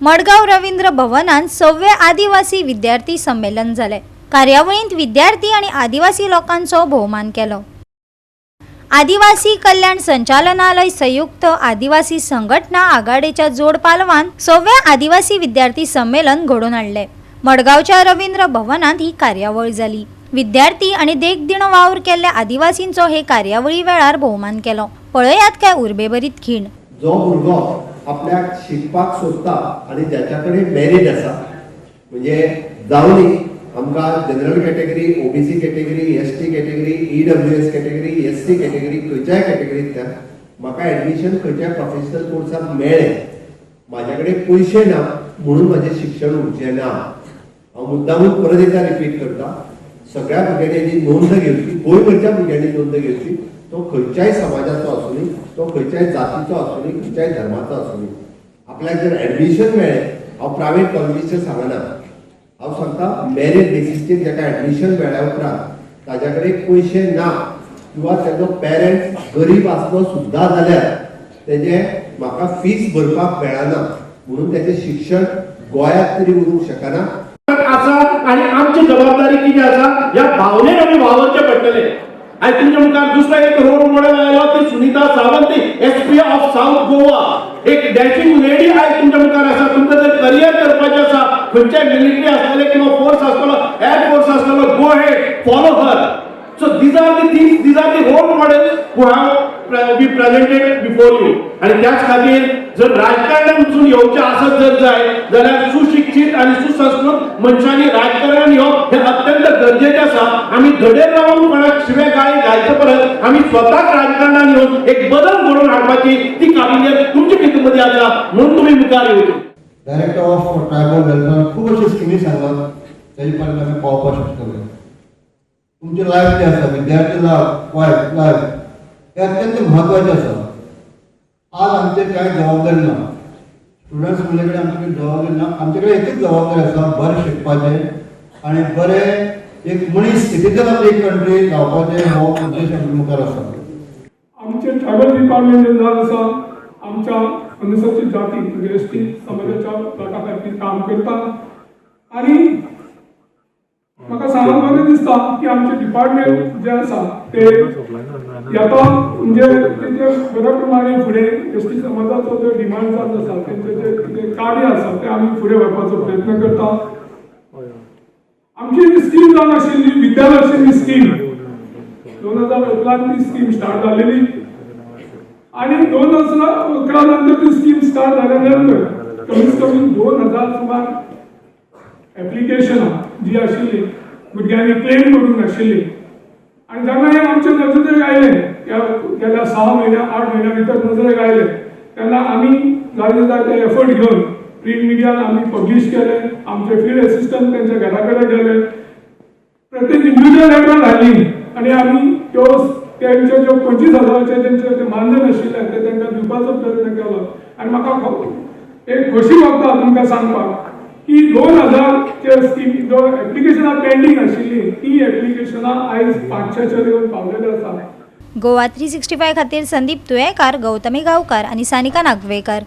मडगाव रवींद्र भवनात 6वे आदिवासी विद्यार्थी संमेलन झाले। कार्यावळीत विद्यार्थी आणि आदिवासी लोकांचो भोवमान केलो। आदिवासी कल्याण संचालनालय संयुक्त आदिवासी संघटना आघाडीच्या जोड पालवान 6वे आदिवासी विद्यार्थी संमेलन घडून आणले। मडगावच्या रवींद्र भवनात ही कार्यावळ झाली। विद्यार्थी आणि देख दिन वावर केल्ल्या आदिवासींचो हे कार्यावळी वेळार भोवमान केलो। पळयात काय उर्बेभरीत खीण। जो भुरगो आपल्याक शिकपाक सोदता आणि ज्याच्याकडे मेरिट आसा, म्हणजे जावनी आमकां general category, OBC category, ST category, EWS category, SC category, खंयच्याय कॅटेगरींतल्यान म्हाका ऍडमिशन खंयच्याय प्रोफेशनल कोर्साक मेळ्ळें, म्हाज्याकडे पयशे ना म्हणून म्हाजें शिक्षण उरचें ना। हांव मुद्दामूच परत एकदा रिपीट करता, सगळ्या भुरग्यांनी नोंद घेवची, गोंयभरच्या भुरग्यांनी नोंद घेवची। तो खंयच्याय समाजाचो आसूनी, तो खंयच्याय जातीचो आसूनी, खंयच्याय धर्माचो आसूनी, आपल्याक जर ऍडमिशन मेळ्ळें, हांव प्रायवेट कॉलेजीचें सांगना, हांव सांगता मेरिट बेसिसचेर जाका ऍडमिशन मेळ्ळ्या उपरांत ताच्या कडेन पयशे ना किंवा ताजो पेरंट्स गरीब आसलो सुद्दां जाल्यार तेजे म्हाका फीस भरपाक मेळना म्हणून तेजें शिक्षण गोंयांत तरी उरूंक शकना आसा। आणि आमची जबाबदारी किती आसा ह्या भावनेन आमी वावरचे पडटले। आयज तुमच्या मुखार दुसरा एक रोल मॉडेल आयलो, ती Sunita Sawant, SP of south Goa, एक डॅशिंग लेडी आयज तुमच्या मुखार आसा। तुमकां जर करियर करपाचें आसा, खंयच्याय मिलिटरी आसतले किंवा फोर्स आसतलो, एअर फोर्स आसतलो, go head, follow her. So these are the things, these are the role models who have been presented before you. आणि त्याच खातीर जर राजकारणांतून येवचे आसत जर जाय जाल्यार सुशिक्षित आणि सुसंस्कृत मनशांनी राजकारणान येवप हे अत्यंत गरजेचे आसा। आमी धडेर रावून कोणाक शिवे गाळी घालचे परस आमी स्वताक राजकारणान येवन एक बदल घडोवन हाडपाची ती काबिलियत तुमचे भितर आसा, म्हणून तुम्ही मुखार येवचे। डायरेक्टर ऑफ ट्रायबल वेलफेअर खूप अशी स्किमी सांगतात, त्याची पर्यंत आमी पावपाक शकतले। तुमचे लायफ जे आसा, विद्यार्थी लायफ हे अत्यंत महत्वाचे आसा। आज आमचेर कांय जबाबदारी ना, स्टुडंट्स म्हणजे कडेन आमचे जबाबदारी ना, आमचे कडेन एकच जबाबदारी आसा, बरें शिकपाचें आणि बरें एक मनीस सिटीजन ऑफ एक कंट्री जावपाचें हो उद्देश आमच्या मुखार आसा। आमचे ट्रायबल डिपार्टमेंट जे आसा आमच्या अनुसूचित जाती म्हणजे एसटी समाजाच्या लोकां खातीर काम करता। आणि म्हाका सांगून बरें दिसता की आमचे डिपार्टमेंट जे आसा ते येता म्हणजे तेजे बऱ्या प्रमाणे फुडें एसटी समाजाचो जो डिमांड जात आसा, तेंचे जे कितें कार्य आसा ते आमी फुडें व्हरपाचो प्रयत्न करता। आमची जी स्कीम जावन आशिल्ली विद्यालक्ष्मी स्कीम 2011 ती स्कीम स्टार्ट जाल्लेली आणि 2011 नंतर ती स्कीम स्टार्ट जाल्या नंतर कमीत कमी 2000 सुमार एप्लिकेशनां जी आशिल्ली भुरग्यांनी क्लेम करून आशिल्ली। आणि जेन्ना हे आमच्या नजरेक आयले, गेल्या 6 महिन्या 8 महिन्या भितर नजरेक आयले, तेन्ना आमी जायते एफर्ट घेवन प्रिंट मिडियान आमी पब्लिश केले, आमचे फील्ड असिस्टंट तेंच्या घरा कडेन गेले, प्रत्येक इंडिव्हिज्युअल लेटर घाली आणि आमी तेंचे जे 25,000चे तेंचे मानधन आशिल्ले ते तेंकां दिवपाचो प्रयत्न केलो। आणि म्हाका एक खोशी भोगता तुमकां सांगपाक की 2000 स्कीम जो एप्लिकेशनां पेंडिंग आशिल्ली ती एप्लिकेशनां आयज 500 येवन पावलेली आसा। गोवा 365 खातीर संदीप तुयेकार, गौतमी गांवकार आणि सानिका नागवेकर।